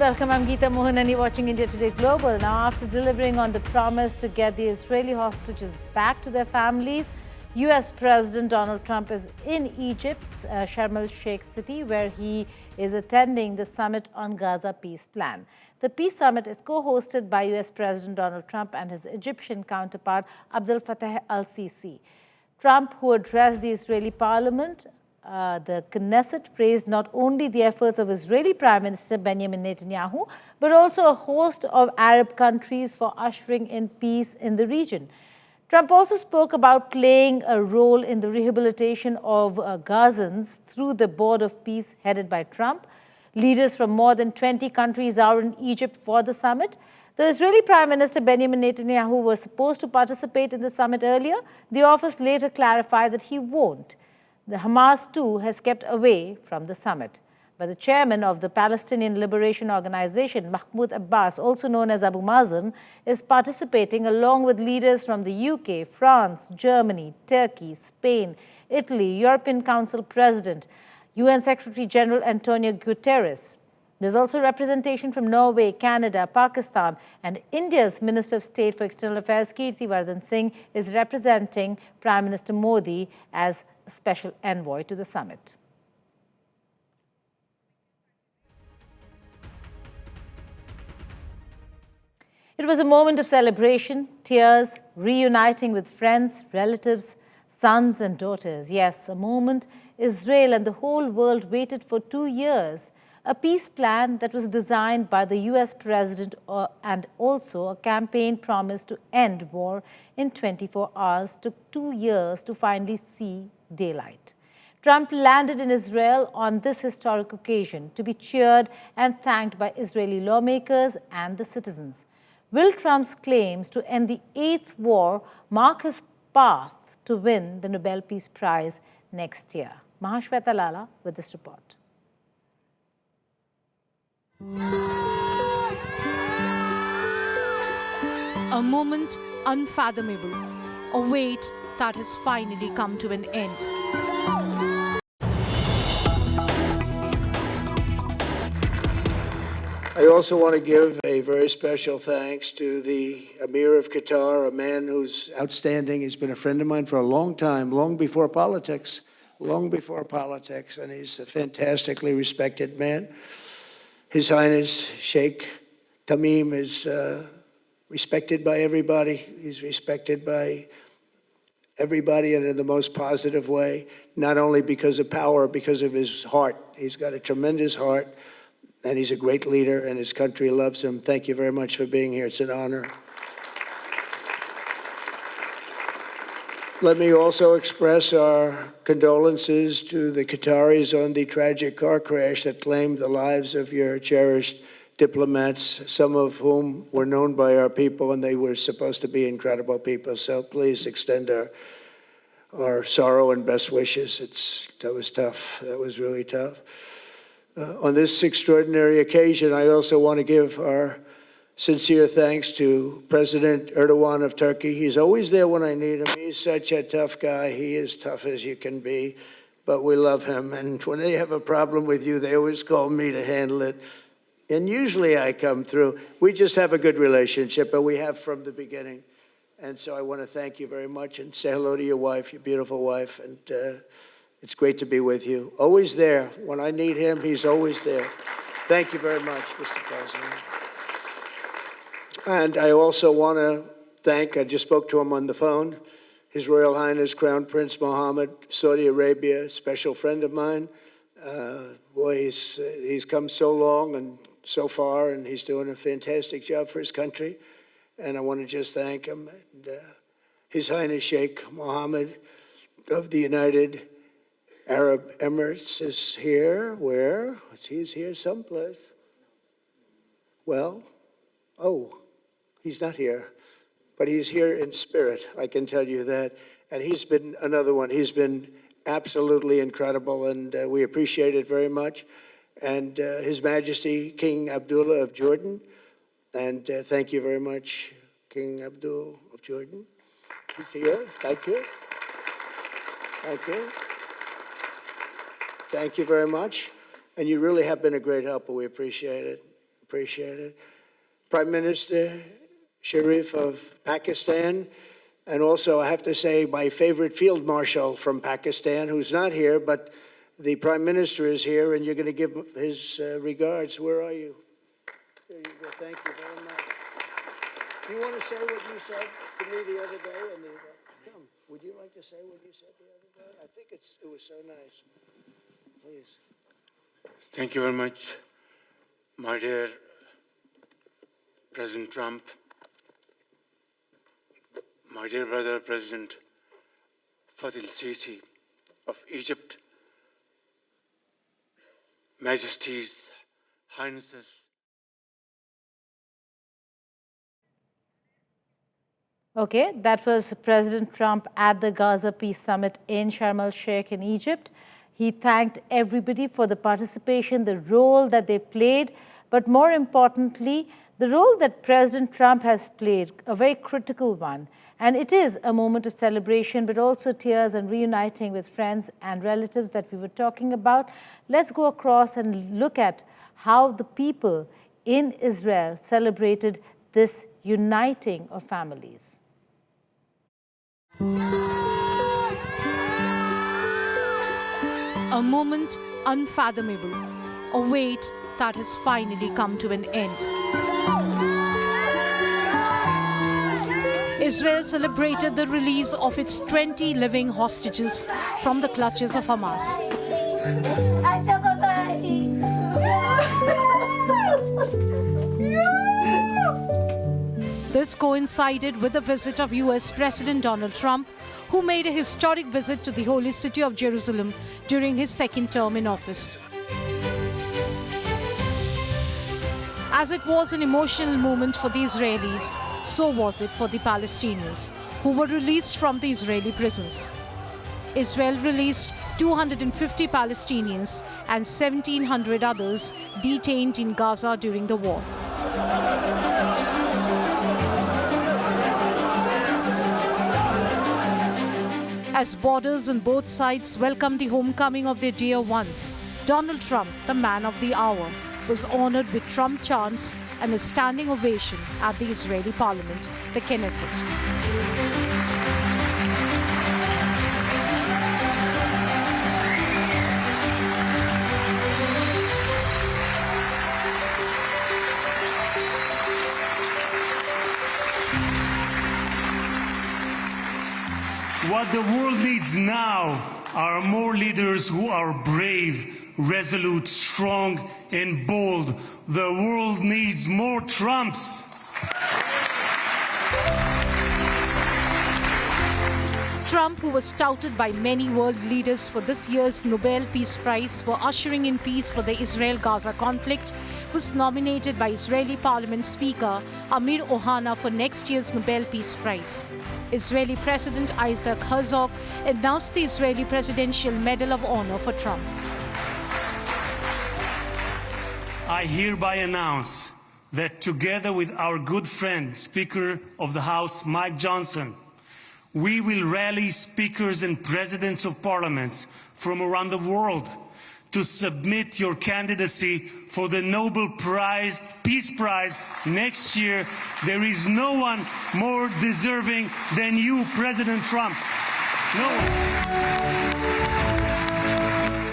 welcome. I'm Geeta Mohan and you're watching India Today Global. Now, after delivering on the promise to get the Israeli hostages back to their families, U.S. President Donald Trump is in Egypt's Sharm el-Sheikh city, where he is attending the summit on Gaza peace plan. The peace summit is co-hosted by U.S. President Donald Trump and his Egyptian counterpart Abdel Fattah el-Sisi. Trump, who addressed the Israeli parliament, the Knesset, praised not only the efforts of Israeli Prime Minister Benjamin Netanyahu, but also a host of Arab countries for ushering in peace in the region. Trump also spoke about playing a role in the rehabilitation of Gazans through the Board of Peace headed by Trump. Leaders from more than 20 countries are in Egypt for the summit. The Israeli Prime Minister Benjamin Netanyahu was supposed to participate in the summit earlier. The office later clarified that he won't. The Hamas, too, has kept away from the summit. But the chairman of the Palestinian Liberation Organization, Mahmoud Abbas, also known as Abu Mazen, is participating along with leaders from the UK, France, Germany, Turkey, Spain, Italy, European Council President, UN Secretary General Antonio Guterres. There's also representation from Norway, Canada, Pakistan, and India's Minister of State for External Affairs, Kirti Singh, is representing Prime Minister Modi as a special envoy to the summit. It was a moment of celebration, tears, reuniting with friends, relatives, sons and daughters. Yes, a moment Israel and the whole world waited for 2 years. A peace plan that was designed by the U.S. president and also a campaign promise to end war in 24 hours took 2 years to finally see daylight. Trump landed in Israel on this historic occasion to be cheered and thanked by Israeli lawmakers and the citizens. Will Trump's claims to end the 8th war mark his path to win the Nobel Peace Prize next year? Mahashweta Lala with this report. A moment unfathomable, a wait that has finally come to an end. I also want to give a very special thanks to the Emir of Qatar, a man who's outstanding. He's been a friend of mine for a long time, long before politics, and he's a fantastically respected man. His Highness Sheikh Tamim is respected by everybody. He's respected by everybody and in the most positive way, not only because of power, because of his heart. He's got a tremendous heart, and he's a great leader, and his country loves him. Thank you very much for being here. It's an honor. Let me also express our condolences to the Qataris on the tragic car crash that claimed the lives of your cherished diplomats, some of whom were known by our people, and they were supposed to be incredible people. So please extend our sorrow and best wishes. That was tough. That was really tough. On this extraordinary occasion, I also want to give our sincere thanks to President Erdogan of Turkey. He's always there when I need him. He's such a tough guy. He is tough as you can be, but we love him. And when they have a problem with you, they always call me to handle it. And usually I come through. We just have a good relationship, and we have from the beginning. And so I want to thank you very much and say hello to your wife, your beautiful wife. And it's great to be with you. Always there. When I need him, he's always there. Thank you very much, Mr. President. And I also want to thank, I just spoke to him on the phone, His Royal Highness Crown Prince Mohammed, Saudi Arabia, a special friend of mine. Boy, he's come so long and so far, and he's doing a fantastic job for his country. And I want to just thank him. And, His Highness Sheikh Mohammed of the United Arab Emirates is here. Where? He's here someplace. Well, he's not here, but he's here in spirit, I can tell you that. And he's been another one. He's been absolutely incredible, and we appreciate it very much. And His Majesty King Abdullah of Jordan, and thank you very much, King Abdul of Jordan. He's here. Thank you. Thank you. Thank you very much. And you really have been a great helper. We appreciate it. Appreciate it. Prime Minister Sharif of Pakistan, and also I have to say my favorite field marshal from Pakistan, who's not here, but the Prime Minister is here, and you're going to give his regards. Where are you? There you go. Thank you very much. Do you want to say what you said to me the other day? Come, would you like to say what you said the other day? I think it was so nice. Please. Thank you very much, my dear President Trump, my dear brother President el-Sisi of Egypt, Majesties, Highnesses. Okay, that was President Trump at the Gaza Peace Summit in Sharm el-Sheikh in Egypt. He thanked everybody for the participation, the role that they played, but more importantly, the role that President Trump has played, a very critical one. And it is a moment of celebration, but also tears and reuniting with friends and relatives that we were talking about. Let's go across and look at how the people in Israel celebrated this uniting of families. A moment unfathomable, a wait that has finally come to an end. Israel celebrated the release of its 20 living hostages from the clutches of Hamas. This coincided with the visit of US President Donald Trump, who made a historic visit to the holy city of Jerusalem during his second term in office. As it was an emotional moment for the Israelis, so was it for the Palestinians, who were released from the Israeli prisons. Israel released 250 Palestinians and 1,700 others detained in Gaza during the war. As borders on both sides welcomed the homecoming of their dear ones, Donald Trump, the man of the hour, was honored with Trump chants and a standing ovation at the Israeli Parliament, the Knesset. What the world needs now are more leaders who are brave, resolute, strong, and bold. The world needs more Trumps. Trump, who was touted by many world leaders for this year's Nobel Peace Prize for ushering in peace for the Israel-Gaza conflict, was nominated by Israeli Parliament Speaker Amir Ohana for next year's Nobel Peace Prize. Israeli President Isaac Herzog announced the Israeli Presidential Medal of Honor for Trump. I hereby announce that together with our good friend, Speaker of the House Mike Johnson, we will rally speakers and presidents of parliaments from around the world to submit your candidacy for the Nobel Peace Prize next year. There is no one more deserving than you, President Trump. No one.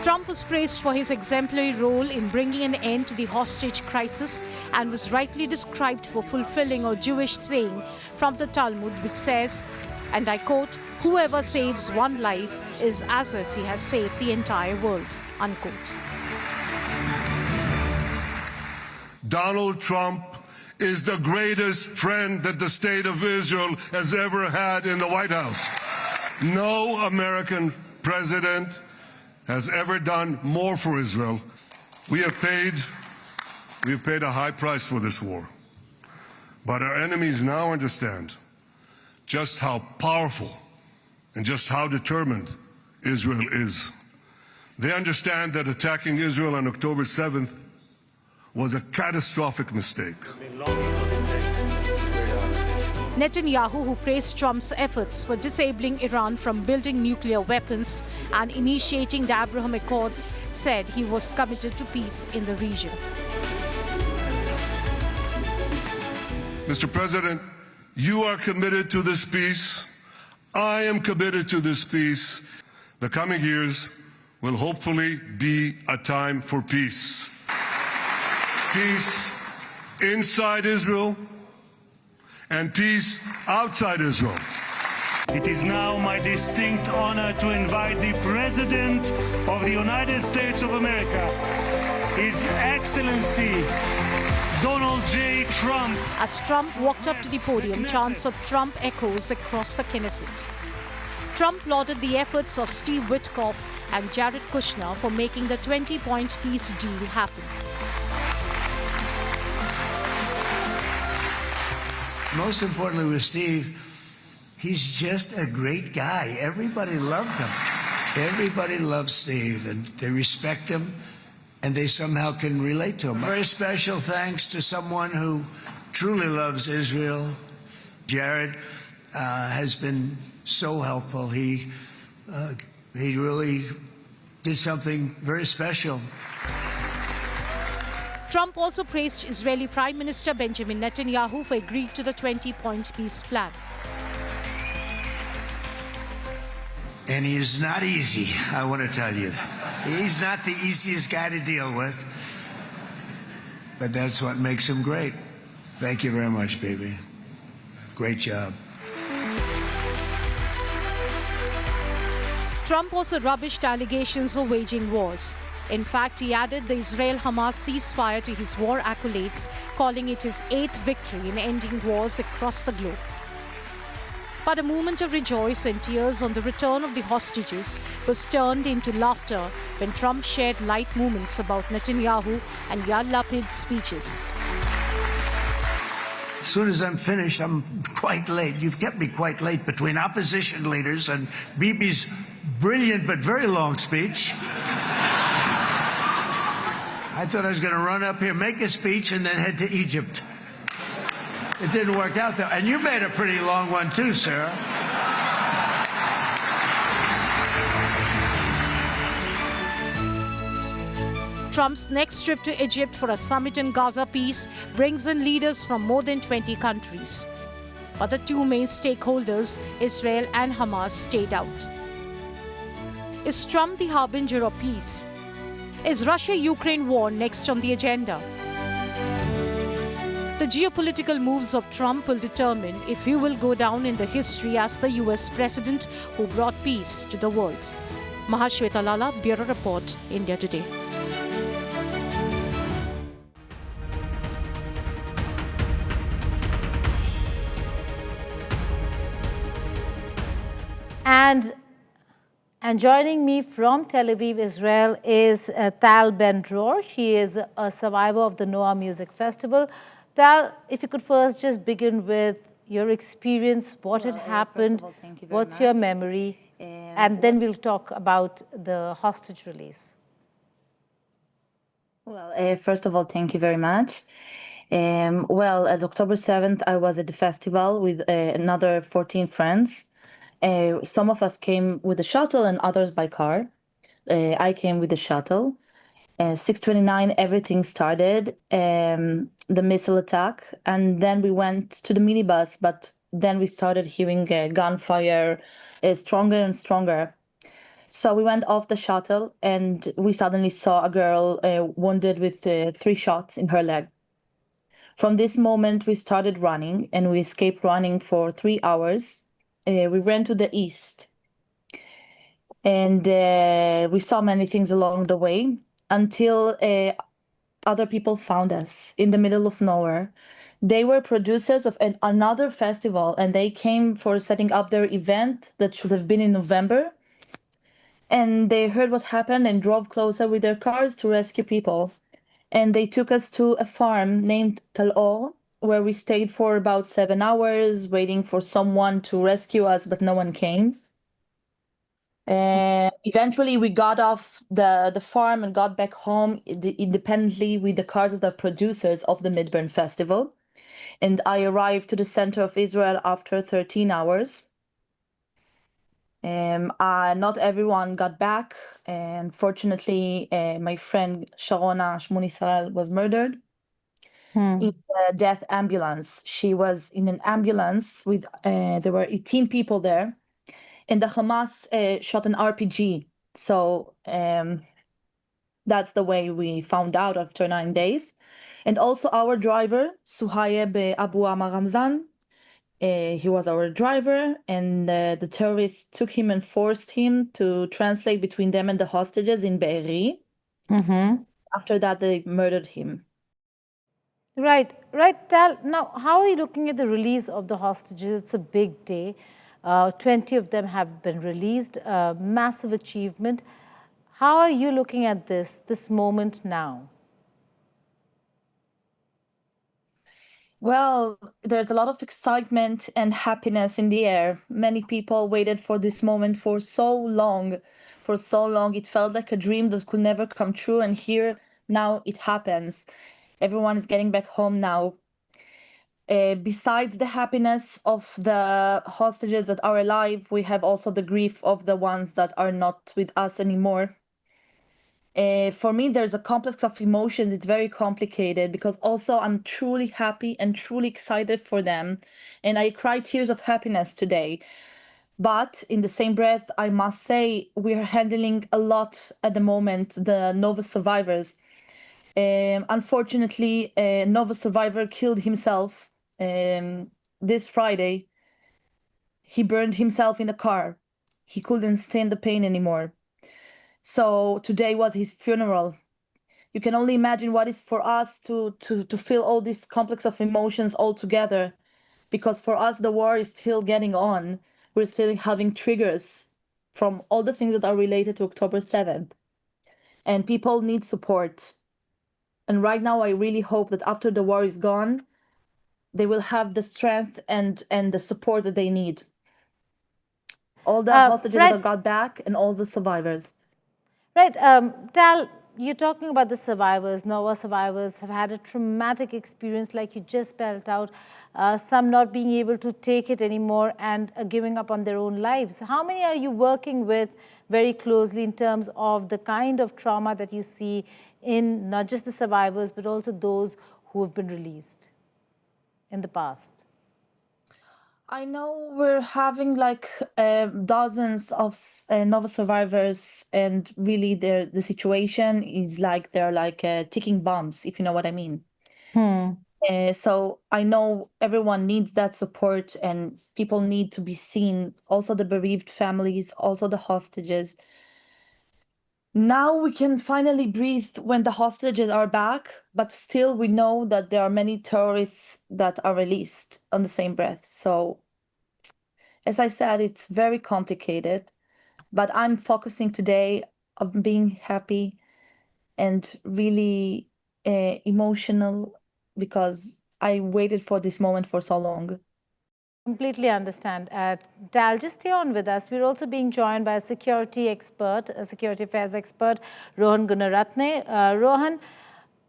Trump was praised for his exemplary role in bringing an end to the hostage crisis and was rightly described for fulfilling a Jewish saying from the Talmud, which says, and I quote, "Whoever saves one life is as if he has saved the entire world," unquote. Donald Trump is the greatest friend that the state of Israel has ever had in the White House. No American president has ever done more for Israel. We have paid a high price for this war. But our enemies now understand just how powerful and just how determined Israel is. They understand that attacking Israel on October 7th was a catastrophic mistake. Netanyahu, who praised Trump's efforts for disabling Iran from building nuclear weapons and initiating the Abraham Accords, said he was committed to peace in the region. Mr. President, you are committed to this peace. I am committed to this peace. The coming years will hopefully be a time for peace. Peace inside Israel and peace outside Israel. It is now my distinct honor to invite the President of the United States of America, His Excellency Donald J. Trump. As Trump walked up to the podium, chants of Trump echoes across the Knesset. Trump lauded the efforts of Steve Witkoff and Jared Kushner for making the 20-point peace deal happen. Most importantly with Steve, he's just a great guy. Everybody loved him. Everybody loves Steve, and they respect him, and they somehow can relate to him. Very special thanks to someone who truly loves Israel. Jared has been so helpful. He really did something very special. Trump also praised Israeli Prime Minister Benjamin Netanyahu for agreeing to the 20-point peace plan. And he is not easy, I want to tell you. He's not the easiest guy to deal with, but that's what makes him great. Thank you very much, baby. Great job. Trump also rubbished allegations of waging wars. In fact, he added the Israel-Hamas ceasefire to his war accolades, calling it his 8th victory in ending wars across the globe. But a moment of rejoice and tears on the return of the hostages was turned into laughter when Trump shared light moments about Netanyahu and Yair Lapid's speeches. As soon as I'm finished, I'm quite late. You've kept me quite late between opposition leaders and Bibi's brilliant but very long speech. I thought I was going to run up here, make a speech, and then head to Egypt. It didn't work out, though. And you made a pretty long one, too, Sarah. Trump's next trip to Egypt for a summit in Gaza peace brings in leaders from more than 20 countries. But the two main stakeholders, Israel and Hamas, stayed out. Is Trump the harbinger of peace? Is Russia-Ukraine war next on the agenda? The geopolitical moves of Trump will determine if he will go down in the history as the US president who brought peace to the world. Mahashweta Lala, Bureau Report, India Today. And joining me from Tel Aviv, Israel, is Tal Ben-Durr. She is a survivor of the Noah Music Festival. Tal, if you could first just begin with your experience, what had happened, what's your memory, and then we'll talk about the hostage release. Well, first of all, thank you very much. Well, at October 7th, I was at the festival with another 14 friends. Some of us came with a shuttle and others by car. I came with the shuttle. 6:29, everything started, the missile attack, and then we went to the minibus, but then we started hearing gunfire stronger and stronger. So we went off the shuttle, and we suddenly saw a girl wounded with 3 shots in her leg. From this moment, we started running, and we escaped running for 3 hours. We ran to the east, and we saw many things along the way until other people found us in the middle of nowhere. They were producers of another festival, and they came for setting up their event that should have been in November. And they heard what happened and drove closer with their cars to rescue people. And they took us to a farm named Tal Ben-Durr, where we stayed for about 7 hours, waiting for someone to rescue us, but no one came. Eventually, we got off the farm and got back home independently with the cars of the producers of the Midburn Festival. And I arrived to the center of Israel after 13 hours. Not everyone got back. Unfortunately, my friend Sharona Shmuel was murdered. in the death ambulance. She was in an ambulance with, there were 18 people there, and the Hamas shot an RPG. So that's the way we found out after 9 days. And also our driver, Suhaib Abu Amar Ramzan, he was our driver, and the terrorists took him and forced him to translate between them and the hostages in Be'eri. After that, they murdered him. Right, right. Tal, now, how are you looking at the release of the hostages? It's a big day. 20 of them have been released, massive achievement. How are you looking at this moment now? Well, there's a lot of excitement and happiness in the air. Many people waited for this moment for so long. For so long, it felt like a dream that could never come true. And here, now it happens. Everyone is getting back home now. Besides the happiness of the hostages that are alive, we have also the grief of the ones that are not with us anymore. For me, there's a complex of emotions. It's very complicated because also I'm truly happy and truly excited for them. And I cry tears of happiness today. But in the same breath, I must say we're handling a lot at the moment, the Nova survivors. Unfortunately, a Nova survivor killed himself this Friday. He burned himself in a car. He couldn't stand the pain anymore. So today was his funeral. You can only imagine what is for us to feel all this complex of emotions all together, because for us the war is still getting on. We're still having triggers from all the things that are related to October 7th, and people need support. And right now I really hope that after the war is gone, they will have the strength and the support that they need. All the hostages that got back and all the survivors. Right. Tal, you're talking about the survivors. Nova survivors have had a traumatic experience, like you just spelled out, some not being able to take it anymore and giving up on their own lives. How many are you working with very closely in terms of the kind of trauma that you see in not just the survivors, but also those who have been released in the past? I know we're having like dozens of Nova survivors, and really the situation is like they're like ticking bombs, if you know what I mean. So I know everyone needs that support, and people need to be seen. Also the bereaved families, also the hostages. Now we can finally breathe when the hostages are back, but still we know that there are many terrorists that are released on the same breath. So as I said, it's very complicated, but I'm focusing today on being happy and really emotional because I waited for this moment for so long. Completely understand. Tal, just stay on with us. We're also being joined by a security expert, a security affairs expert, Rohan Gunaratne. Rohan,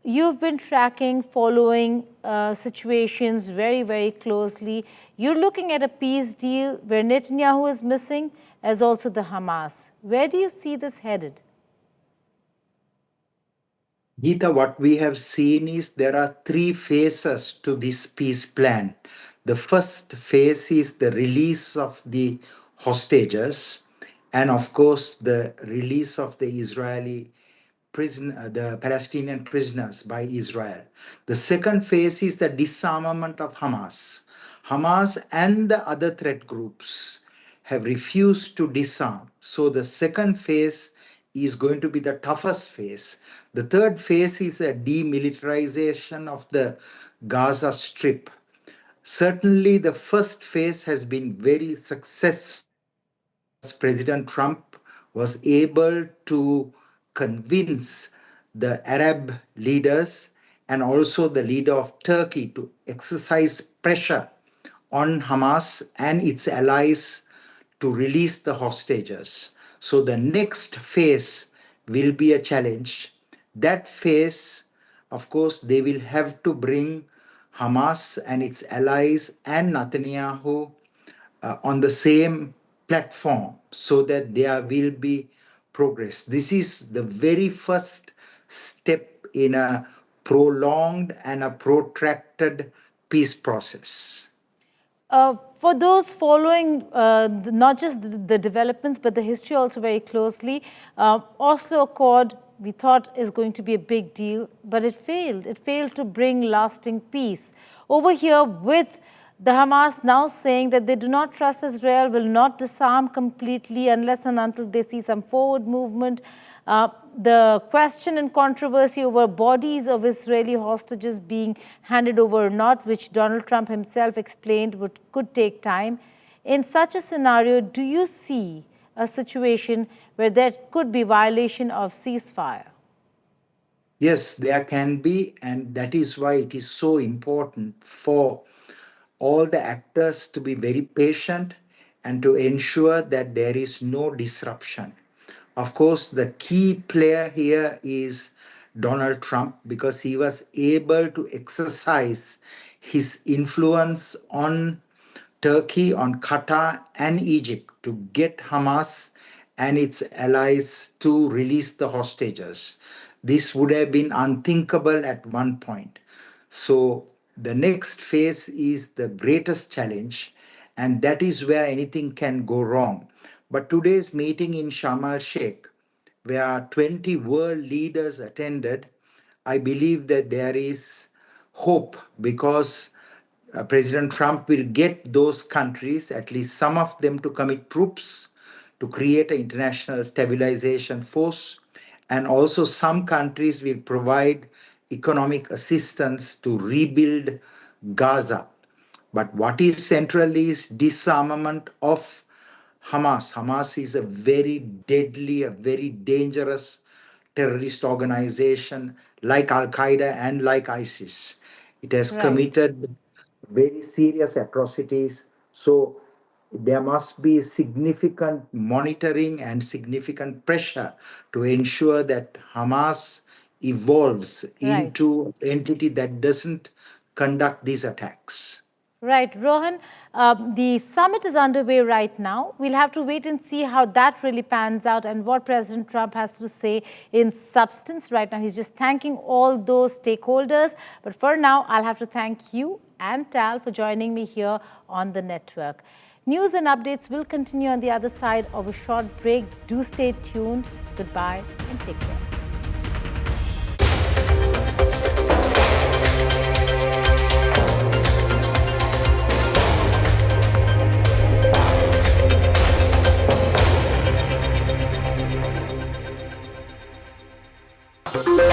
you've been tracking, following situations very, very closely. You're looking at a peace deal where Netanyahu is missing, as also the Hamas. Where do you see this headed? Geeta, what we have seen is there are three phases to this peace plan. The first phase is the release of the hostages, and of course, the release of the the Palestinian prisoners by Israel. The second phase is the disarmament of Hamas. Hamas and the other threat groups have refused to disarm. So the second phase is going to be the toughest phase. The third phase is a demilitarization of the Gaza Strip. Certainly, the first phase has been very successful. President Trump was able to convince the Arab leaders and also the leader of Turkey to exercise pressure on Hamas and its allies to release the hostages. So the next phase will be a challenge. That phase, of course, they will have to bring Hamas and its allies and Netanyahu on the same platform so that there will be progress. This is the very first step in a prolonged and a protracted peace process. For those following not just the developments, but the history also very closely, Oslo Accord, we thought is going to be a big deal, but it failed. It failed to bring lasting peace. Over here with the Hamas now saying that they do not trust Israel, will not disarm completely unless and until they see some forward movement. The question and controversy over bodies of Israeli hostages being handed over or not, which Donald Trump himself explained could take time. In such a scenario, do you see a situation where there could be violation of ceasefire? Yes, there can be, and that is why it is so important for all the actors to be very patient and to ensure that there is no disruption. Of course, the key player here is Donald Trump, because he was able to exercise his influence on Turkey, on Qatar, and Egypt to get Hamas and its allies to release the hostages. This would have been unthinkable at one point. So the next phase is the greatest challenge, and that is where anything can go wrong. But today's meeting in Sharm el-Sheikh, where 20 world leaders attended, I believe that there is hope, because President Trump will get those countries, at least some of them, to commit troops to create an international stabilization force. And also some countries will provide economic assistance to rebuild Gaza. But what is central is disarmament of Hamas. Hamas is a very deadly, a very dangerous terrorist organization like Al-Qaeda and like ISIS. It has committed very serious atrocities. So there must be significant monitoring and significant pressure to ensure that Hamas evolves into an entity that doesn't conduct these attacks. Right, Rohan, the summit is underway right now. We'll have to wait and see how that really pans out and what President Trump has to say in substance. Right now, he's just thanking all those stakeholders. But for now, I'll have to thank you and Tal for joining me here on the network. News and updates will continue on the other side of a short break. Do stay tuned. Goodbye and take care. Bye.